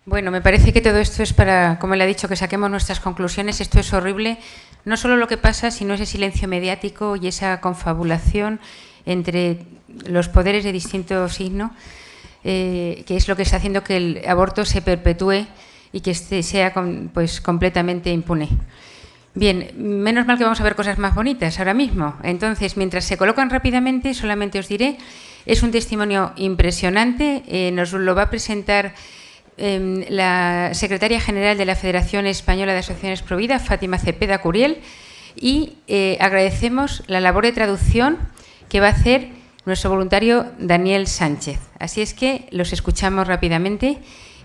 Bueno, me parece que todo esto es para, como le ha dicho, que saquemos nuestras conclusiones. Esto es horrible, no solo lo que pasa, sino ese silencio mediático y esa confabulación entre los poderes de distinto signo, que es lo que está haciendo que el aborto se perpetúe y que sea pues, completamente impune. Bien, menos mal que vamos a ver cosas más bonitas ahora mismo. Entonces, mientras se colocan rápidamente, solamente os diré, es un testimonio impresionante, nos lo va a presentar la secretaria general de la Federación Española de Asociaciones Provida, Fátima Cepeda Curiel, y agradecemos la labor de traducción que va a hacer nuestro voluntario Daniel Sánchez. Así es que los escuchamos rápidamente,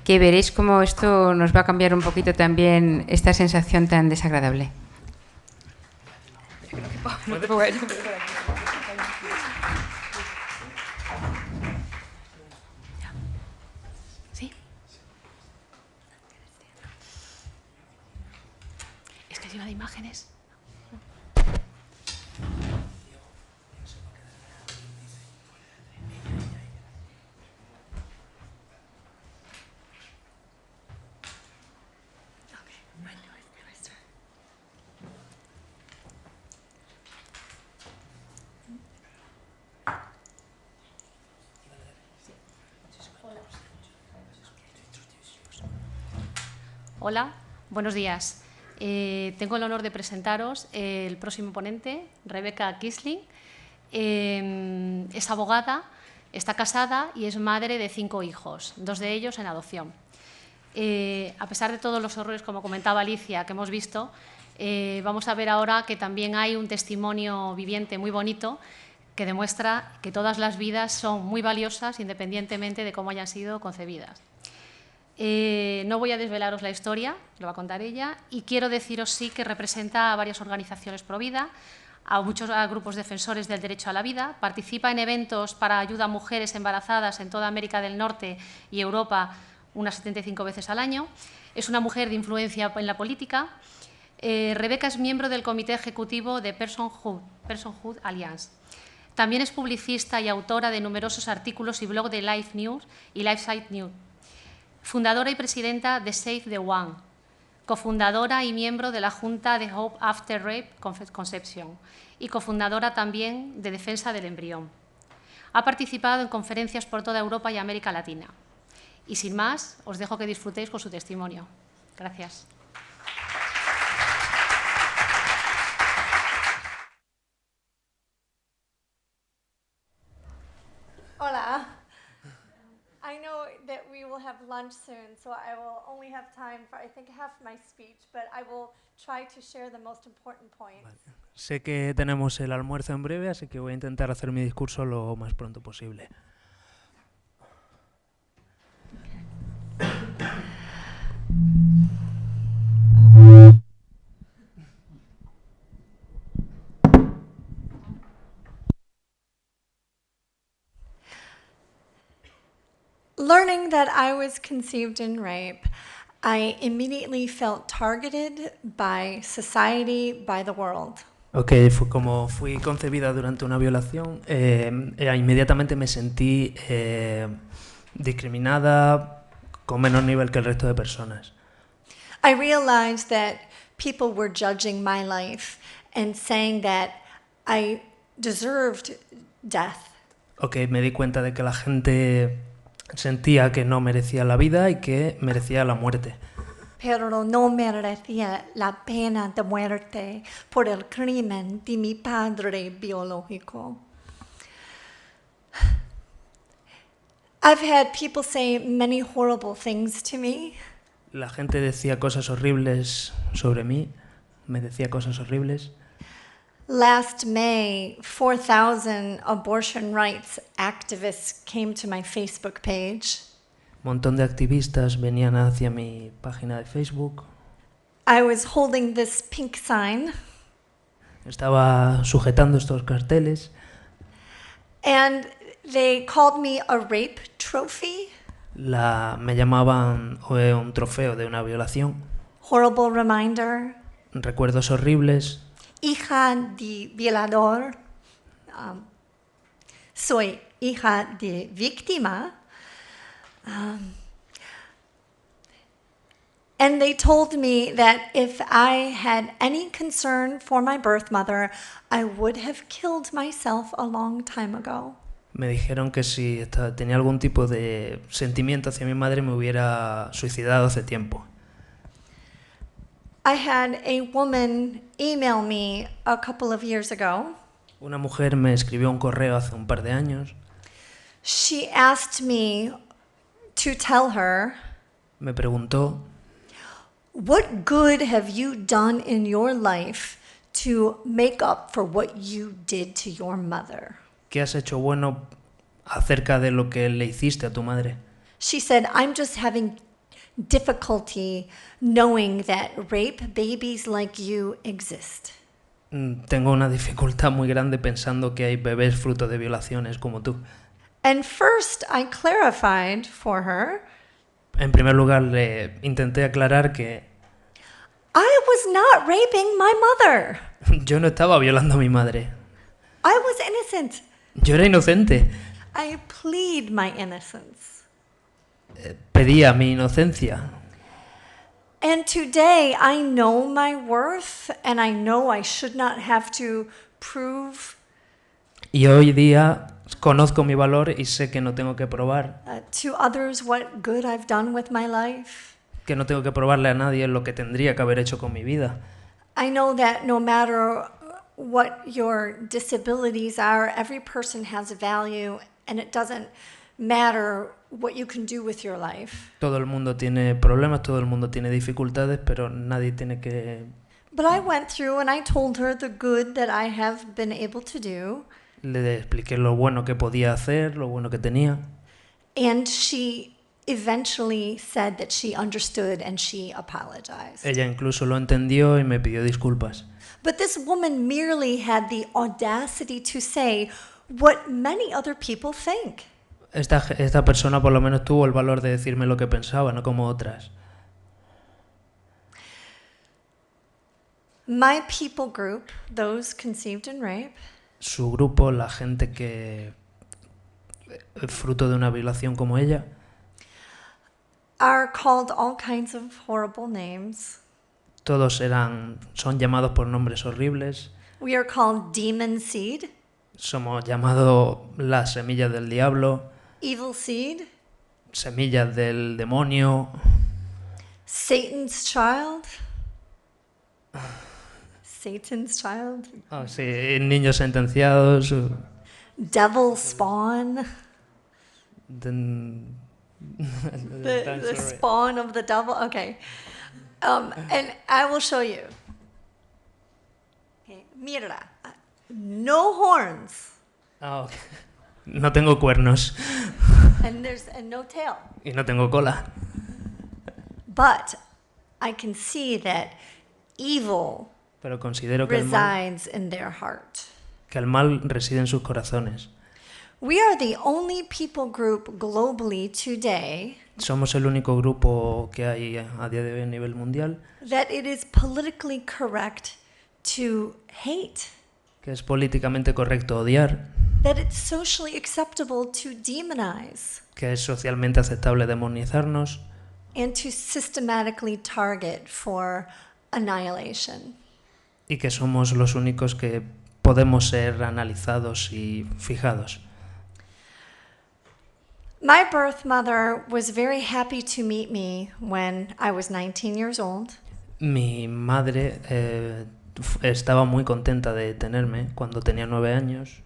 que veréis cómo esto nos va a cambiar un poquito también esta sensación tan desagradable. De imágenes. Hola, buenos días. Tengo el honor de presentaros el próximo ponente, Rebecca Kisling. Es abogada, está casada y es madre de 5 hijos, 2 de ellos en adopción. A pesar de todos los horrores, como comentaba Alicia, que hemos visto, vamos a ver ahora que también hay un testimonio viviente muy bonito que demuestra que todas las vidas son muy valiosas independientemente de cómo hayan sido concebidas. No voy a desvelaros la historia, lo va a contar ella, y quiero deciros sí que representa a varias organizaciones pro vida, a muchos grupos defensores del derecho a la vida, participa en eventos para ayuda a mujeres embarazadas en toda América del Norte y Europa unas 75 veces al año, es una mujer de influencia en la política. Rebecca es miembro del comité ejecutivo de Personhood Alliance. También es publicista y autora de numerosos artículos y blog de Life News y Lifesite News. Fundadora y presidenta de Save the One, cofundadora y miembro de la Junta de Hope After Rape Conception y cofundadora también de Defensa del Embrión. Ha participado en conferencias por toda Europa y América Latina. Y sin más, os dejo que disfrutéis con su testimonio. Gracias. Hola. I know that we will have lunch soon, so I will only have time for, I think, half my speech, but I will try to share the most important points. Vale. Sé que tenemos el almuerzo en breve, así que voy a intentar hacer mi discurso lo más pronto posible. Learning that I was conceived in rape, I immediately felt targeted by society, by the world. Ok, como fui concebida durante una violación, inmediatamente me sentí discriminada con menor nivel que el resto de personas. I realized that people were judging my life and saying that I deserved death. Ok, me di cuenta de que la gente sentía que no merecía la vida y que merecía la muerte. Pero no merecía la pena de muerte por el crimen de mi padre biológico. I've had people say many horrible things to me. La gente decía cosas horribles sobre mí, me decía cosas horribles. Last May, 4,000 abortion rights activists came to my Facebook page. Un montón de activistas venían hacia mi página de Facebook. I was holding this pink sign. Estaba sujetando estos carteles. And they called me a rape trophy. Me llamaban un trofeo de una violación. Horrible reminder. Recuerdos horribles. Hija de violador. Soy hija de víctima. And they told me that if I had any concern for my birth mother, I would have killed myself a long time ago. Me dijeron que si tenía algún tipo de sentimiento hacia mi madre me hubiera suicidado hace tiempo. I had a woman email me a couple of years ago. Una mujer me escribió un correo hace un par de años. She asked me to tell her, Me preguntó, what good have you done in your life to make up for what you did to your mother? ¿qué has hecho bueno acerca de lo que le hiciste a tu madre? She said, I'm just having difficulty knowing that rape babies like you exist. Tengo una dificultad muy grande pensando que hay bebés fruto de violaciones como tú. And first, I clarified for her, En primer lugar, le intenté aclarar que I was not raping my mother. yo no estaba violando a mi madre. I was innocent. Yo era inocente. I plead my innocence. Pedía mi inocencia. And today, I know my worth, and I know I should not have to prove Y hoy día conozco mi valor y sé que no tengo que probar, to others what good I've done with my life. que no tengo que probarle a nadie lo que tendría que haber hecho con mi vida. I know that no matter what your disabilities are, every person has value, and it doesn't matter what you can do with your life. Todo el mundo tiene problemas, todo el mundo tiene dificultades, pero nadie tiene que... But I went through and I told her the good that I have been able to do, Le expliqué lo bueno que podía hacer, lo bueno que tenía. and she eventually said that she understood and she apologized. Ella incluso lo entendió y me pidió disculpas. But this woman merely had the audacity to say what many other people think. Esta persona por lo menos tuvo el valor de decirme lo que pensaba, no como otras. My people group, those conceived in rape, Su grupo, la gente que es fruto de una violación como ella, are called all kinds of horrible names. todos son llamados por nombres horribles. We are called demon seed, Somos llamados las semillas del diablo, evil seed, semillas del demonio, Satan's child. Satan's child, sí, niños sentenciados, devil spawn, the the spawn of the devil. Okay. And I will show you. Okay. Mira, no horns, No tengo cuernos and no tail. y no tengo cola, But I can see that evil pero considero que resides in their heart. el mal reside en sus corazones. We are the only people group globally today Somos el único grupo que hay a día de hoy a nivel mundial that it is politically correct to hate, que es políticamente correcto odiar, that it's socially acceptable to demonize, que es socialmente aceptable demonizarnos and to systematically target for annihilation. y que somos los únicos que podemos ser analizados y fijados. My birth mother was very happy to meet me when I was 19 years old. Mi madre estaba muy contenta de tenerme cuando tenía 9 años,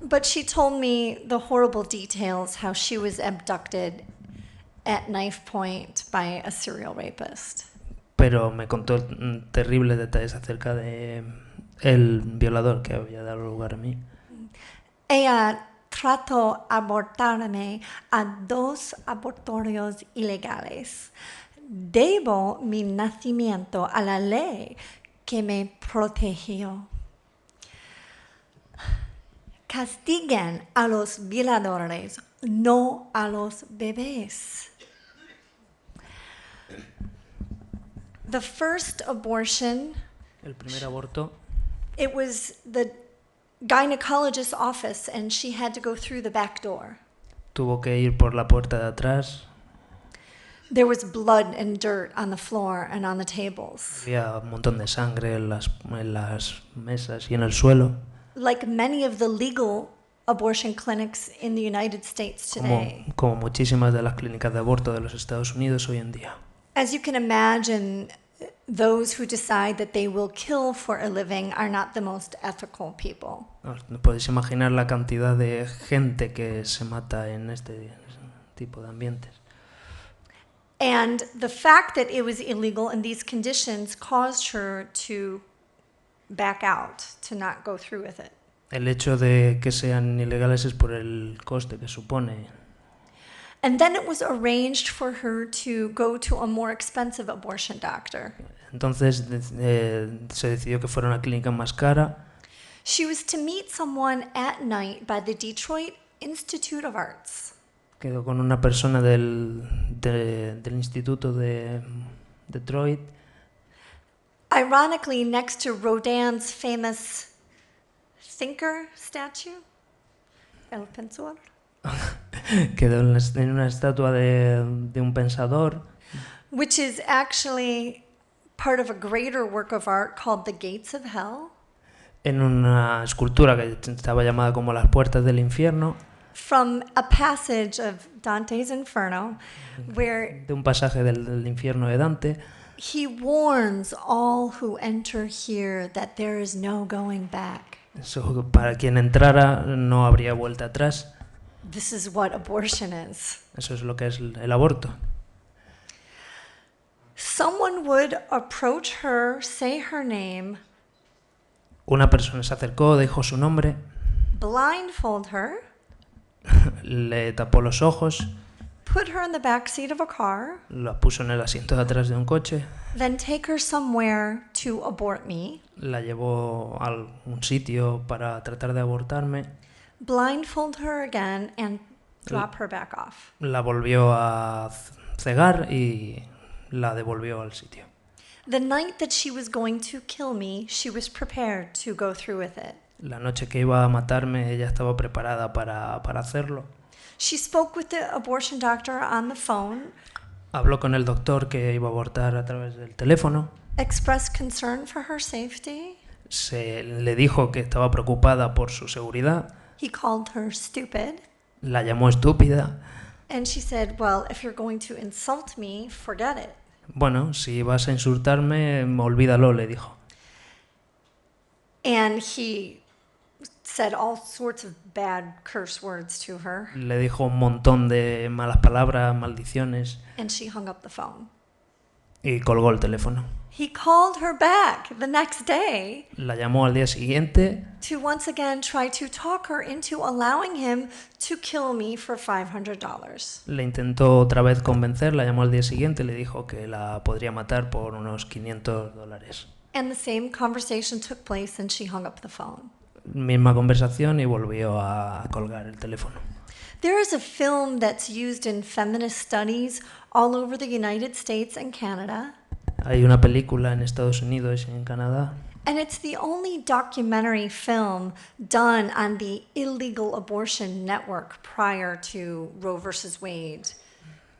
But she told me the horrible details how she was abducted at knife point by a serial rapist. pero me contó terribles detalles acerca de el violador que había dado lugar a mí. Ella trató abortarme a 2 abortorios ilegales. Debo mi nacimiento a la ley que me protegió. Castiguen a los violadores, no a los bebés. The first abortion, El primer aborto it was the gynecologist's office and she had to go through the back door. tuvo que ir por la puerta de atrás. There was blood and dirt on the floor and on the tables. Había un montón de sangre en las mesas y en el suelo, Like many of the legal abortion clinics in the United States today. como muchísimas de las clínicas de aborto de los Estados Unidos hoy en día. As you can imagine, those who decide that they will kill for a living are not the most ethical people. Os podéis imaginar la cantidad de gente que se mata en este tipo de ambientes. And the fact that it was illegal in these conditions caused her to back out, to not go through with it. El hecho de que sean ilegales es por el coste que supone. And then it was arranged for her to go to a more expensive abortion doctor. Entonces se decidió que fuera una clínica más cara. She was to meet someone at night by the Detroit Institute of Arts. Quedó con una persona del instituto de Detroit, Ironically, next to Rodin's famous thinker statue, El Pensador. quedó en una estatua de un pensador, Which is actually part of a greater work of art called The Gates of Hell, en una escultura que estaba llamada como las puertas del infierno, from a passage of Dante's Inferno, where de un pasaje del infierno de Dante, he warns all who enter here that there is no going back. Eso, para quien entrara no habría vuelta atrás. This is what abortion is. Eso es lo que es el aborto. Someone would approach her, say her name, Una persona se acercó, dijo su nombre, blindfold her, le tapó los ojos, put her in the back seat of a car, la puso en el asiento de atrás de un coche, then take her somewhere to abort me, la llevó a algún sitio para tratar de abortarme, blindfold her again, and drop her back off. la volvió a cegar y la devolvió al sitio. The night that she was going to kill me, she was prepared to go through with it. La noche que iba a matarme, ella estaba preparada para hacerlo. She spoke with the abortion doctor on the phone, Habló con el doctor que iba a abortar a través del teléfono. expressed concern for her safety. Se le dijo que estaba preocupada por su seguridad. He called her stupid. La llamó estúpida. And she said, well, if you're going to insult me, forget it. Bueno, si vas a insultarme, olvídalo, le dijo. And he said all sorts of bad curse words to her. Le dijo un montón de malas palabras, maldiciones, And she hung up the phone. y colgó el teléfono. He called her back the next day La llamó al día siguiente to once again try to talk her into allowing him to kill me for $500. Le intentó otra vez convencer, la llamó al día siguiente y le dijo que la podría matar por unos $500. And the same conversation took place and she hung up the phone. Misma conversación y volvió a colgar el teléfono. There is a film that's used in feminist studies all over the United States and Canada. Hay una película en Estados Unidos y en Canadá, And it's the only documentary film done on the illegal abortion network prior to Roe versus Wade.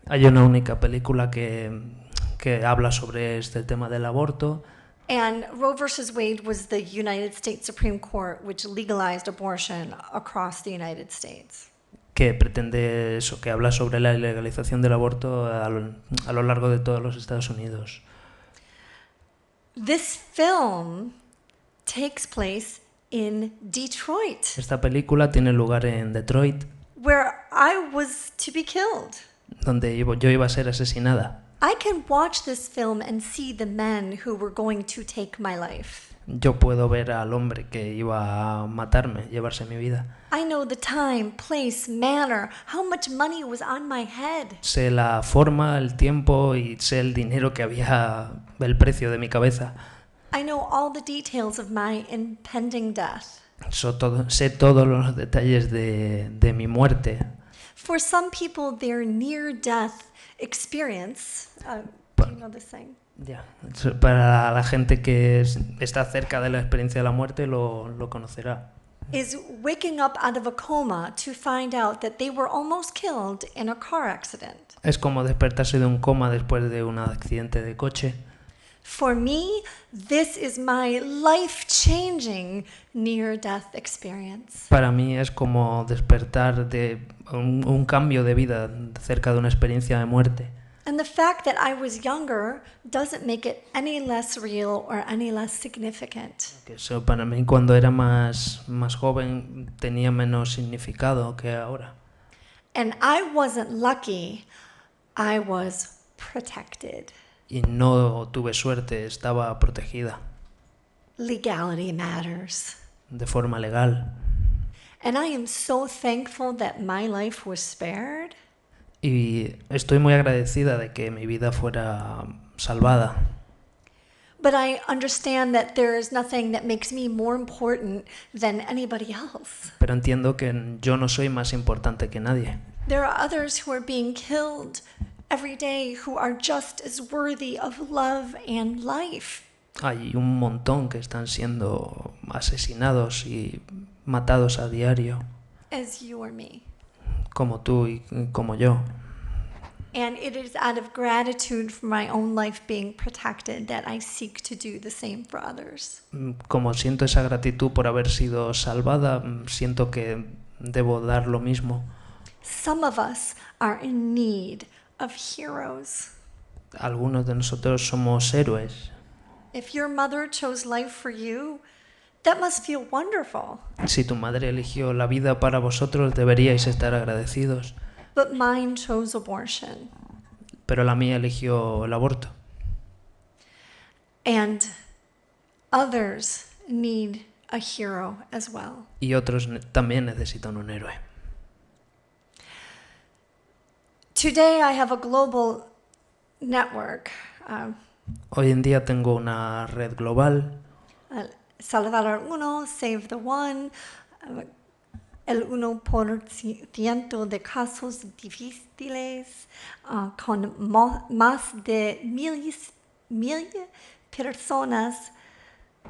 hay una única película que habla sobre este tema del aborto. And Roe versus Wade was the United States Supreme Court which legalized abortion across the United States. Que pretende eso, que habla sobre la legalización del aborto a lo largo de todos los Estados Unidos. This film takes place in Detroit, Esta película tiene lugar en Detroit, where I was to be killed. donde yo iba a ser asesinada. I can watch this film and see the men who were going to take my life. Yo puedo ver al hombre que iba a matarme, llevarse mi vida. I know the time, place, manner, how much money was on my head. Sé la forma, el tiempo y sé el dinero que había, el precio de mi cabeza. I know all the details of my impending death. Sé todos los detalles de mi muerte. For some people, their near-death experience, do you know this saying? Ya. Para la gente que está cerca de la experiencia de la muerte lo conocerá. is waking up out of a coma to find out that they were almost killed in a car accident. Es como despertarse de un coma después de un accidente de coche. For me, this is my life-changing near-death experience. Para mí es como despertar de un cambio de vida cerca de una experiencia de muerte. And the fact that I was younger doesn't make it any less real or any less significant. Que eso para mí cuando era más joven tenía menos significado que ahora. And I wasn't lucky, I was protected. Y no tuve suerte, estaba protegida Legality matters. de forma legal. And I am so thankful that my life was spared. Y estoy muy agradecida de que mi vida fuera salvada. But I understand that there is nothing that makes me more important than anybody else. Pero entiendo que yo no soy más importante que nadie. There are others who are being killed every day who are just as worthy of love and life. Hay un montón que están siendo asesinados y matados a diario, As you or me. como tú y como yo. And it is out of gratitude for my own life being protected that I seek to do the same for others. Como siento esa gratitud por haber sido salvada, siento que debo dar lo mismo. Some of us are in need of heroes. Algunos de nosotros somos héroes. If your mother chose life for you, that must feel wonderful. Si tu madre eligió la vida para vosotros, deberíais estar agradecidos. But mine chose abortion. Pero la mía eligió el aborto. And others need a hero as well. Y otros también necesitan un héroe. Today I have a global network. Hoy en día tengo una red global. Salvador Uno, Save the One, el 1% de casos difíciles, con más de mil personas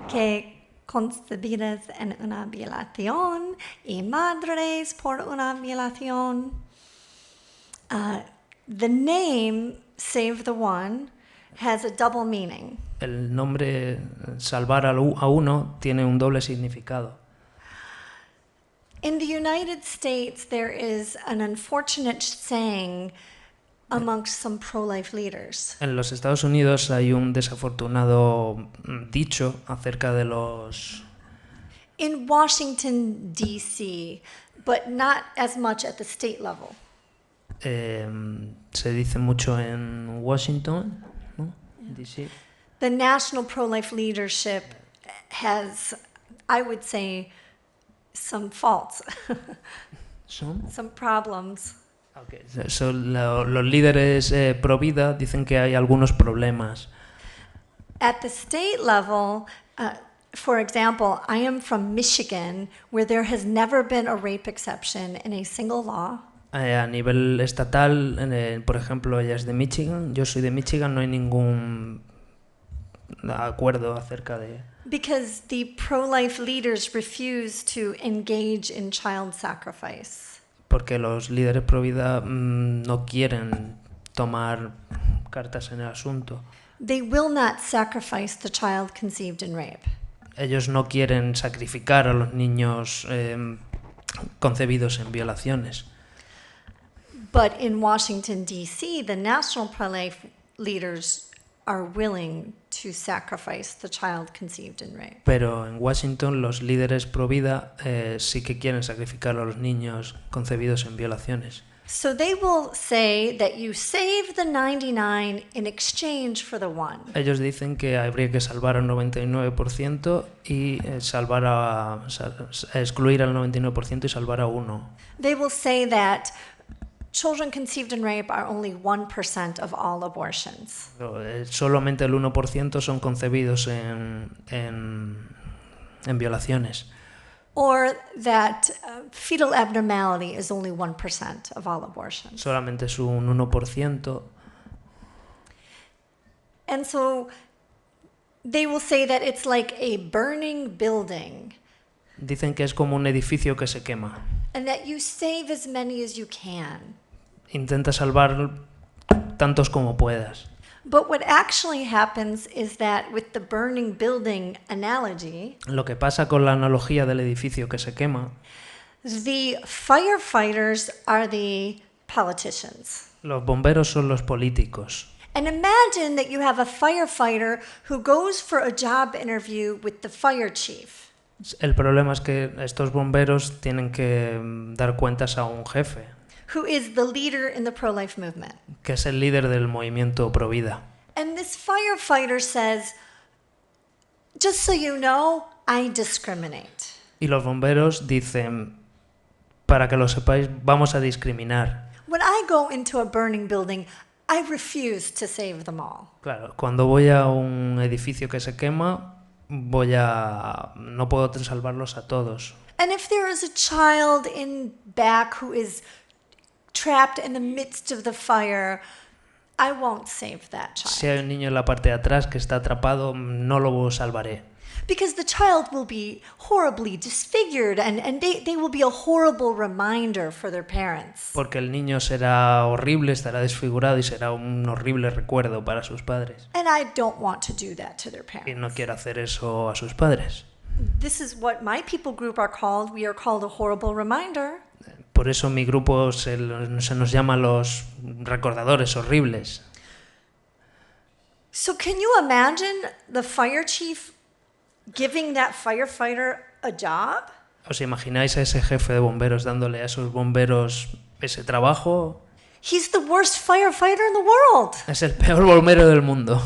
que concebidas en una violación y madres por una violación. The name Save the One has a double meaning. El nombre salvar a uno tiene un doble significado. In the United States, there is an unfortunate saying amongst some pro-life leaders. En los Estados Unidos hay un desafortunado dicho acerca de los... In Washington, D.C., but not as much at the state level. Se dice mucho en Washington, ¿no? DC. The national pro-life leadership has, I would say, some faults, ¿Son? some problems. Okay. Los líderes pro vida dicen que hay algunos problemas. At the state level, for example, I am from Michigan, where there has never been a rape exception in a single law. A nivel estatal, por ejemplo, ella es de Michigan, yo soy de Michigan, no hay ningún acuerdo acerca de... Because the pro-life leaders refuse to engage in child sacrifice. Porque los líderes pro vida no quieren tomar cartas en el asunto. They will not sacrifice the child conceived in rape. Ellos no quieren sacrificar a los niños concebidos en violaciones. But in Washington, D.C., the national pro-life leaders are willing to sacrifice the child conceived in rape. Pero en Washington los líderes pro vida sí que quieren sacrificar a los niños concebidos en violaciones. So they will say that you save the 99 in exchange for the one. Ellos dicen que habría que salvar al 99% y excluir al 99% y salvar a uno. They will say that children conceived in rape are only 1% of all abortions. Solamente el 1% son concebidos en violaciones. Or that fetal abnormality is only 1% of all abortions. Solamente es un 1%. And so they will say that it's like a burning building Dicen que es como un edificio que se quema. and that you save as many as you can. Intenta salvar tantos como puedas. But what actually happens is that with the burning building analogy, Lo que pasa con la analogía del edificio que se quema, the firefighters are the politicians. los bomberos son los políticos. And imagine that you have a firefighter who goes for a job interview with the fire chief. El problema es que estos bomberos tienen que dar cuentas a un jefe, Who is the leader in the pro-life movement. que es el líder del movimiento Provida. And this firefighter says, just so you know, I discriminate. Y los bomberos dicen, para que lo sepáis, vamos a discriminar. When I go into a burning building, I refuse to save them all. Claro, cuando voy a un edificio que se quema, no puedo salvarlos a todos. And if there is a child in back who is trapped in the midst of the fire, I won't save that child. Si hay un niño en la parte de atrás que está atrapado, no lo salvaré. Because the child will be horribly disfigured and they will be a horrible reminder for their parents. Porque el niño será horrible, estará desfigurado y será un horrible recuerdo para sus padres. And I don't want to do that to their Y parents. no quiero hacer eso a sus padres. This is what my people group are called. We are called a horrible reminder. Por eso mi grupo se nos llama los recordadores horribles. So can you imagine the fire chief giving that firefighter a job? ¿Os imagináis a ese jefe de bomberos dándole a esos bomberos ese trabajo? He's the worst firefighter in the world. Es el peor bombero del mundo.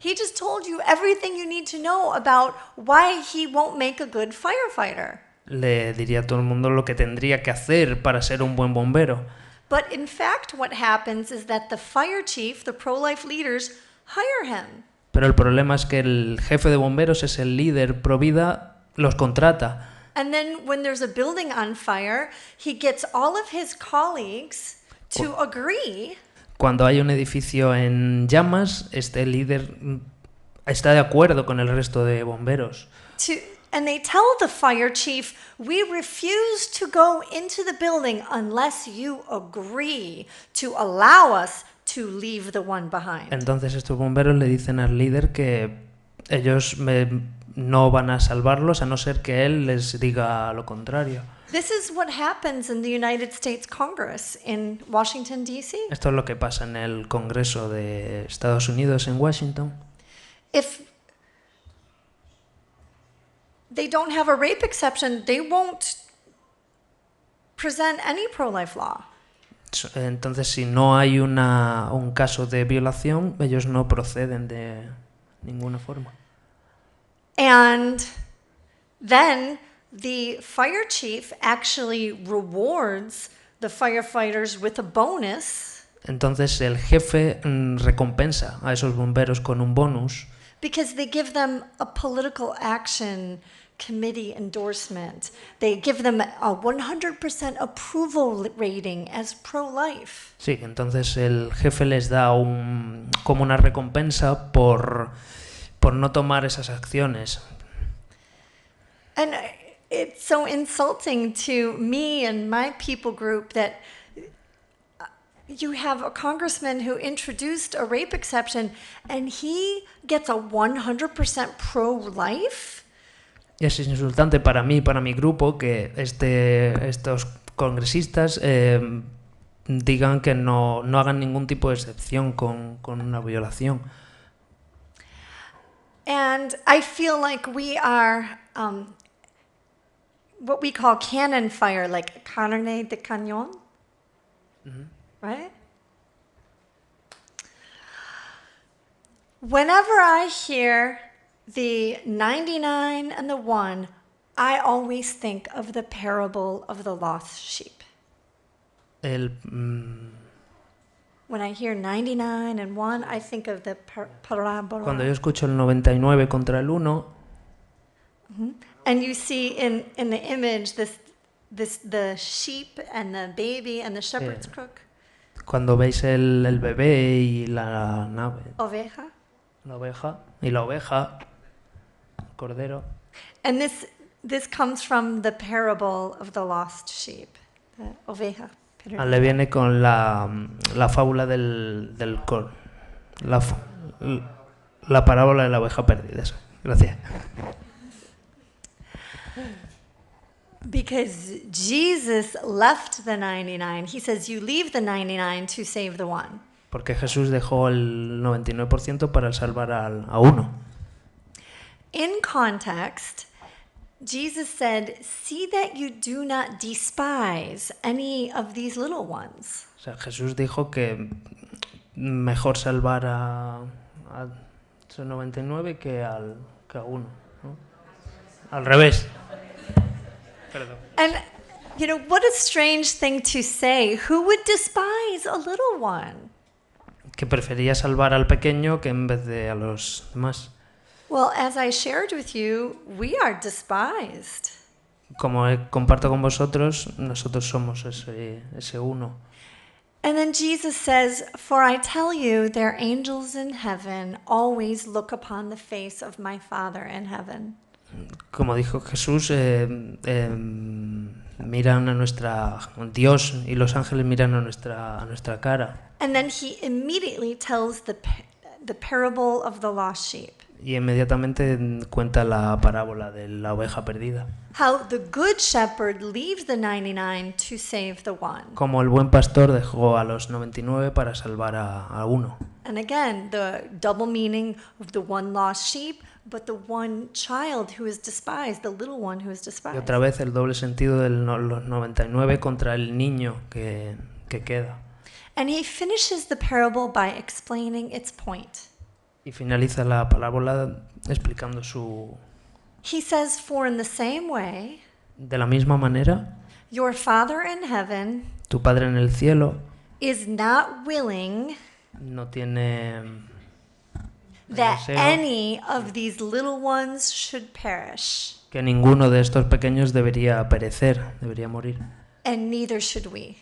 He just told you everything you need to know about why he won't make a good firefighter. Le diría a todo el mundo lo que tendría que hacer para ser un buen bombero. But in fact, what happens is that the fire chief, the pro-life leaders, hire him. Pero el problema es que el jefe de bomberos es el líder Provida, los contrata. And then when there's a building on fire, he gets all of his colleagues to agree Cuando hay un edificio en llamas, este líder está de acuerdo con el resto de bomberos. and they tell the fire chief, we refuse to go into the building unless you agree to allow us to leave the one behind. Entonces estos bomberos le dicen al líder que ellos no van a salvarlos a no ser que él les diga lo contrario. This is what happens in the United States Congress in Washington, D.C. Esto es lo que pasa en el Congreso de Estados Unidos en Washington. If they don't have a rape exception, they won't present any pro-life law. Entonces, si no hay un caso de violación, ellos no proceden de ninguna forma. And then the fire chief actually rewards the firefighters with a bonus Entonces, el jefe recompensa a esos bomberos con un bonus because they give them a political action committee endorsement. They give them a 100% approval rating as pro-life. Sí, entonces el jefe les da como una recompensa por no tomar esas acciones. And it's so insulting to me and my people group that you have a congressman who introduced a rape exception and he gets a 100% pro-life. Y es insultante para mí y para mi grupo que estos congresistas digan que no hagan ningún tipo de excepción con una violación. And I feel like we are what we call cannon fire, like carne de cañón, right? Whenever I hear the 99 and the 1, I always think of the parable of the lost sheep. When I hear 99 and 1, I think of the parábola. Cuando yo escucho el 99 contra el 1, and you see in the image the sheep and the baby and the shepherd's crook. cuando veis el bebé y la nave, Oveja. la oveja y la oveja, el cordero. And this This comes from the parable of the lost sheep, the oveja perdida. Le viene con la fábula la parábola de la oveja perdida. Eso. Gracias. Because Jesus left the 99. He says, you leave the 99 to save the one. Porque Jesús dejó el 99% para salvar a uno. In context, Jesus said, see that you do not despise any of these little ones. O sea, Jesús dijo que mejor salvar a esos 99 que a uno, ¿no? Al revés. Perdón. And, you know, what a strange thing to say. Who would despise a little one? Que prefería salvar al pequeño que en vez de a los demás. Well, as I shared with you, we are despised. Como comparto con vosotros, nosotros somos ese uno. And then Jesus says, for I tell you, their angels in heaven always look upon the face of my Father in heaven. Como dijo Jesús, miran a Dios y los ángeles miran a nuestra cara. And then he immediately tells the parable of the lost sheep. Y inmediatamente cuenta la parábola de la oveja perdida. How the good shepherd leaves the 99 to save the one. Como el buen pastor dejó a los 99 para salvar a uno. And again, the double meaning of the one lost sheep, but the one child who is despised, the little one who is Y despised. otra vez el doble sentido de los 99 contra el niño que queda. And he finishes the parable by explaining its point. Y finaliza la parábola explicando He says, for in the same way, de la misma manera, your Father in heaven tu Padre en el cielo is not willing no tiene that deseo any of these little ones should perish, que ninguno de estos pequeños debería perecer, debería morir. and neither should we.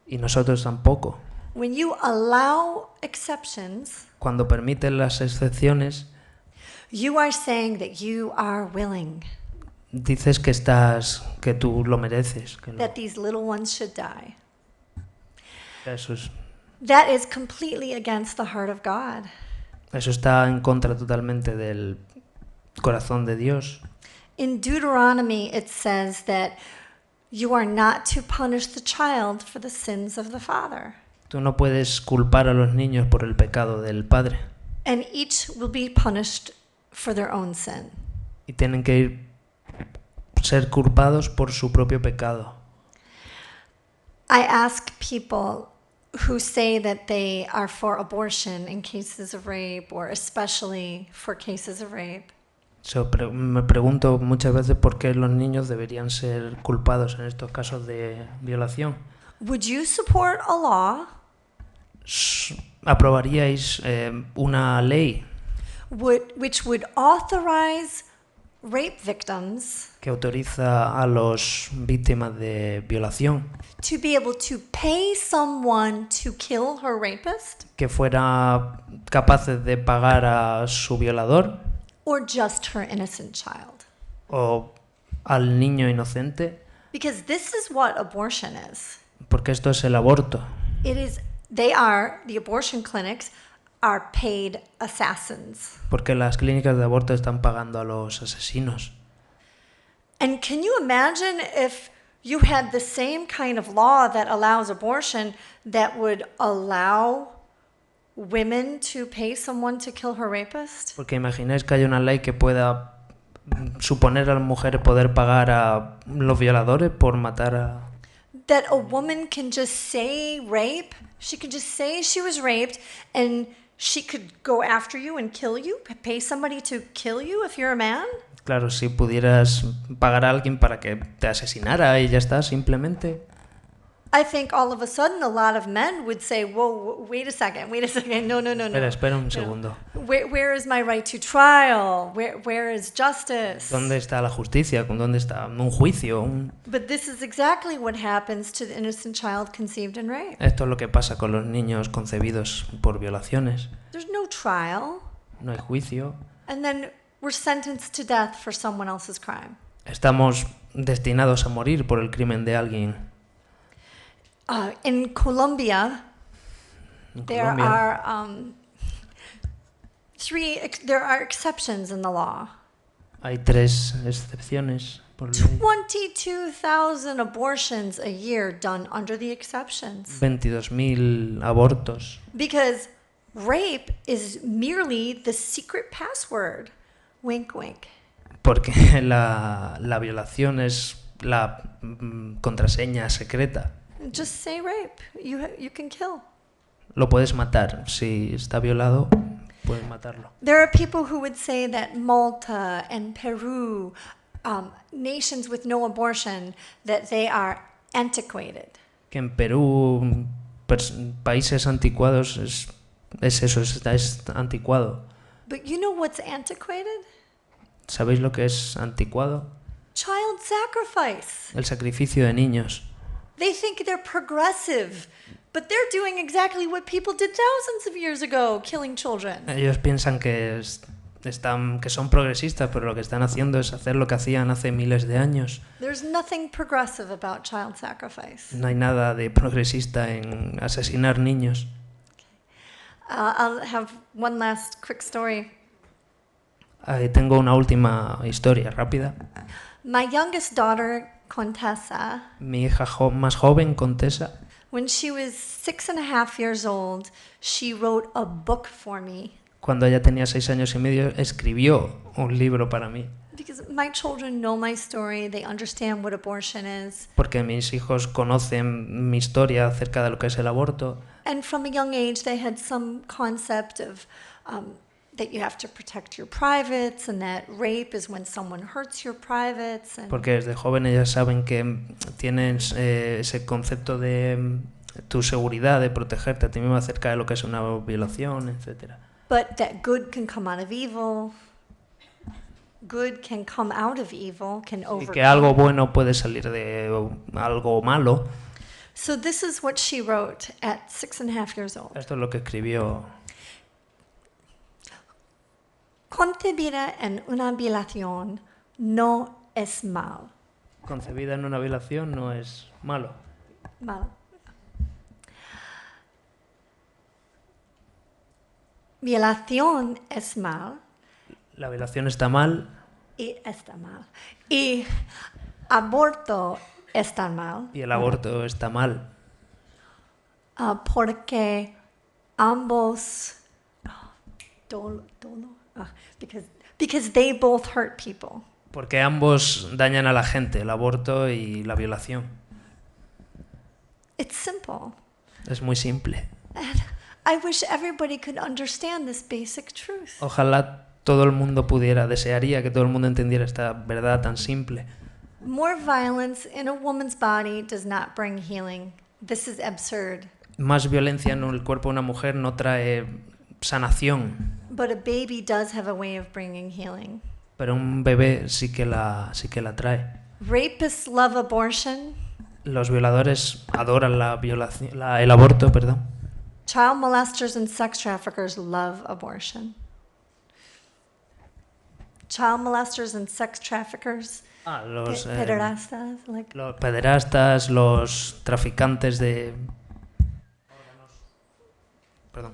Y nosotros tampoco. When you allow exceptions, Cuando permiten las excepciones, you are saying that you are willing dices que tú lo mereces. that these little ones should die. Eso That is completely against the heart of God. está en contra totalmente del corazón de Dios. In Deuteronomy, it says that you are not to punish the child for the sins of the father. Tú no puedes culpar a los niños por el pecado del padre. And each will be punished for their own sin. Y tienen que ser culpados por su propio pecado. I ask people who say that they are for abortion in cases of rape, or especially for cases of rape. Me pregunto muchas veces por qué los niños deberían ser culpados en estos casos de violación. Would you support a law ¿Aprobaríais una ley which would authorize rape victims que autoriza a las víctimas de violación to be able to pay someone to kill her rapist, que fuera capaces de pagar a su violador or just her innocent child? o al niño inocente? Because this is what abortion is. Porque esto es el aborto. The abortion clinics are paid assassins. Porque las clínicas de aborto están pagando a los asesinos. And can you imagine if you had the same kind of law that allows abortion that would allow women to pay someone to kill her rapist? Porque imagináis que hay una ley que pueda suponer a las mujeres poder pagar a los violadores por matar a... That a woman can just say rape, she could just say she was raped, and she could go after you and kill you, pay somebody to kill you if you're a man? Claro, si pudieras pagar a alguien para que te asesinara y ya está, simplemente. I think all of a sudden a lot of men would say, whoa, wait a second, no. Espera un segundo. Where is my right to trial? Where is justice? ¿Dónde está la justicia? ¿Dónde está un juicio? But this is exactly what happens to the innocent child conceived in rape. Esto es lo que pasa con los niños concebidos por violaciones. There's no trial. No hay juicio. And then we're sentenced to death for someone else's crime. Estamos destinados a morir por el crimen de alguien. In Colombia, En there Colombia are there are exceptions in the law. hay 3 excepciones por ley. 22,000 abortions a year done under the exceptions. 22.000 abortos. Because rape is merely the secret password. Wink, wink. Porque la violación es la contraseña secreta. Just say rape. You can kill. Lo puedes matar. Si está violado, puedes matarlo. There are people who would say that Malta and Peru, nations with no abortion, that they are antiquated. Que en Perú, países anticuados, es eso, es anticuado. But you know what's antiquated? ¿Sabéis lo que es anticuado? Child sacrifice. El sacrificio de niños. They think they're progressive, but they're doing exactly what people did thousands of years ago, killing children. Ellos piensan que son progresistas, pero lo que están haciendo es hacer lo que hacían hace miles de años. There's nothing progressive about child sacrifice. No hay nada de progresista en asesinar niños. I'll have one last quick story. Tengo una última historia rápida. My youngest daughter, Contessa, Mi hija más joven, Contessa, when she was 6.5 years old, she wrote a book for me. cuando ella tenía 6 años y medio, escribió un libro para mí. Because my children know my story, they understand what abortion is. Porque mis hijos conocen mi historia acerca de lo que es el aborto. And from a young age, they had some concept of that you have to protect your privates, and that rape is when someone hurts your privates. And Porque desde joven ellas saben que tienes ese concepto de tu seguridad, de protegerte a ti mismo acerca de lo que es una violación, etc. but that good can come out of evil. Good can come out of evil, can Y overcome. que algo bueno puede salir de algo malo. So this is what she wrote at 6.5 years old. Esto es lo que escribió. Concebida en una violación no es mal. Concebida en una violación no es malo. Mal. Violación es mal La violación está mal y está mal. Y aborto está mal. y el aborto está mal. Porque ambos because they both hurt people. Porque ambos dañan a la gente, el aborto y la violación. It's simple. Es muy simple. And I wish everybody could understand this basic truth. Ojalá todo el mundo desearía que todo el mundo entendiera esta verdad tan simple. More violence in a woman's body does not bring healing. This is absurd. Más violencia en el cuerpo de una mujer no trae sanación, But a baby does have a way of bringing healing. pero un bebé sí que la trae. Rapists love abortion. Los violadores adoran la violación, el aborto, perdón. Child molesters and sex traffickers love abortion. Child molesters and sex traffickers, Los pederastas, like los pederastas, los traficantes de órganos, perdón,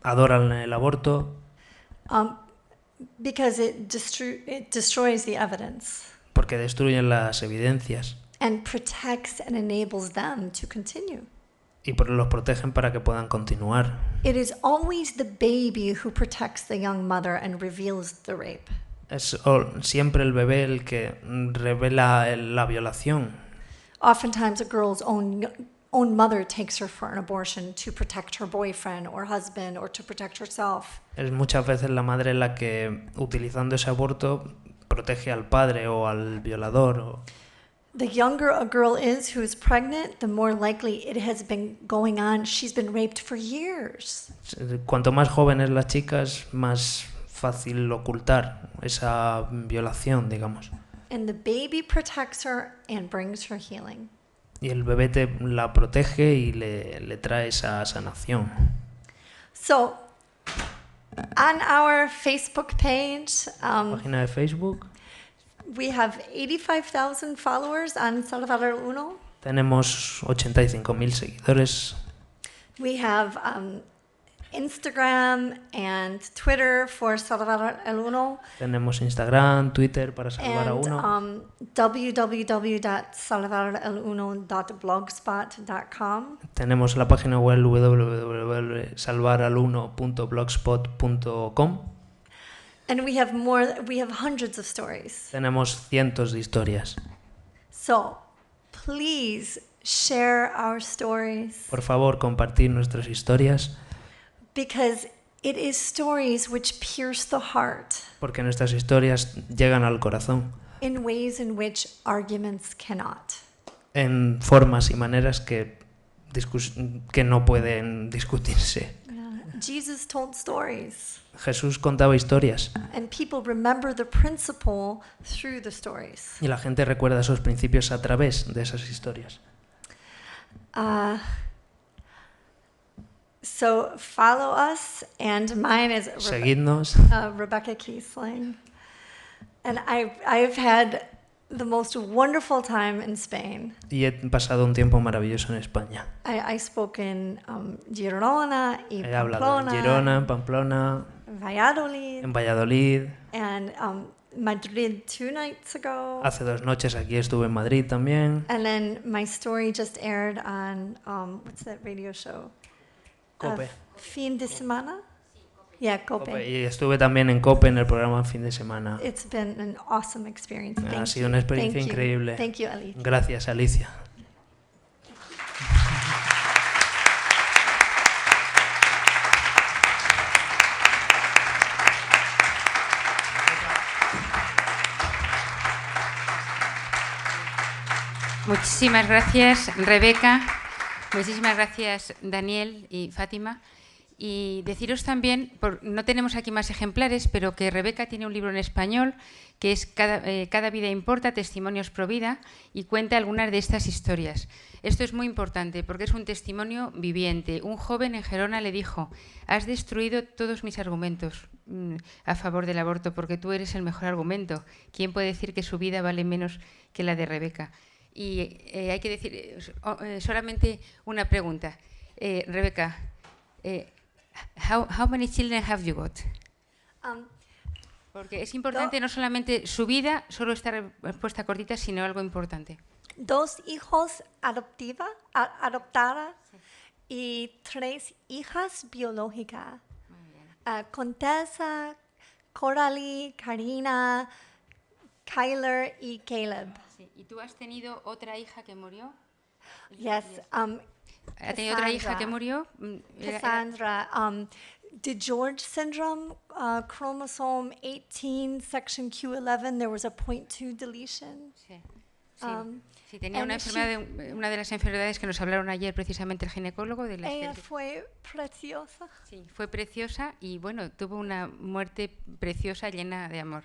adoran el aborto because it destroys the evidence porque destruyen las evidencias and protects and enables them to continue. y los protegen para que puedan continuar. It is always the baby who protects the young mother and reveals the rape. Es siempre el bebé el que revela la violación. Oftentimes, a girl's own mother takes her for an abortion to protect her boyfriend or husband or to protect herself. Es muchas veces la madre la que, utilizando ese aborto, protege al padre o al violador. The younger a girl is who is pregnant, the more likely it has been going on. She's been raped for years. Cuanto más joven es la chica, es más fácil ocultar esa violación, digamos. And the baby protects her and brings her healing. Y el bebé la protege y le trae esa sanación. So, on our Facebook page, Página de Facebook, We have 85,000 followers on Salvar el Uno. Tenemos 85.000 seguidores. We have Instagram and Twitter for Salvar el Uno, Tenemos Instagram, Twitter para Salvar a and Uno. www.salvareluno.blogspot.com. Tenemos la página web www.salvaraluno.blogspot.com. And we have hundreds of stories. Tenemos cientos de historias. So please share our stories, Por favor, compartir nuestras historias, because it is stories which pierce the heart porque nuestras historias llegan al corazón in ways in which arguments cannot. en formas y maneras que no pueden discutirse. Jesus told stories, Jesús contaba historias and people remember the principle through the stories. y la gente recuerda esos principios a través de esas historias. So follow us, and mine is Seguidnos. Rebecca Kiesling. And I've had the most wonderful time in Spain. Y he pasado un tiempo maravilloso en España. I spoke in Girona y He hablado en Pamplona, Girona, en Pamplona, Valladolid, en Valladolid. and Madrid 2 nights ago. Hace 2 noches aquí estuve en Madrid también. And then my story just aired on, what's that radio show? Cope. Fin de semana? Yeah, Cope. Cope. Y estuve también en Cope en el programa Fin de Semana. It's been an awesome experience. Ha Thank sido you. una experiencia Thank you. increíble. Thank you, Alicia. Gracias, Alicia. Muchísimas gracias, Rebeca. Muchísimas gracias, Daniel y Fátima. Y deciros también, no tenemos aquí más ejemplares, pero que Rebeca tiene un libro en español que es Cada vida importa, testimonios pro vida, y cuenta algunas de estas historias. Esto es muy importante porque es un testimonio viviente. Un joven en Gerona le dijo: has destruido todos mis argumentos a favor del aborto porque tú eres el mejor argumento. ¿Quién puede decir que su vida vale menos que la de Rebeca? Y hay que decir solamente una pregunta. Rebeca, how many children have you got? Porque es importante no solamente su vida, solo esta respuesta cortita, sino algo importante. 2 hijos adoptadas y 3 hijas biológicas. Contessa, Coralie, Karina, Kyler y Caleb. Sí. ¿Y tú has tenido otra hija que murió? Yes. ¿Ha tenido otra hija que murió? Cassandra. DeGeorge syndrome, chromosome 18, section Q11, there was a 0.2 deletion. Sí. Sí, tenía una enfermedad, una de las enfermedades que nos hablaron ayer precisamente el ginecólogo. De la Ella fue preciosa. Sí, fue preciosa y bueno, tuvo una muerte preciosa llena de amor.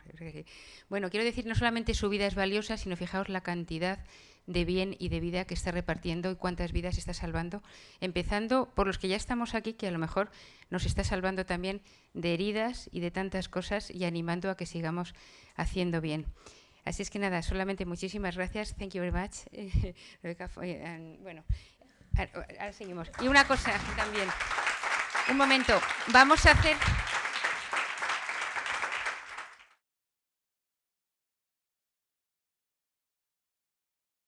Bueno, quiero decir, no solamente su vida es valiosa, sino fijaos la cantidad de bien y de vida que está repartiendo y cuántas vidas está salvando, empezando por los que ya estamos aquí, que a lo mejor nos está salvando también de heridas y de tantas cosas y animando a que sigamos haciendo bien. Así es que nada, solamente muchísimas gracias. Thank you very much. Rebeca, bueno, ahora seguimos. Y una cosa también. Un momento, vamos a hacer...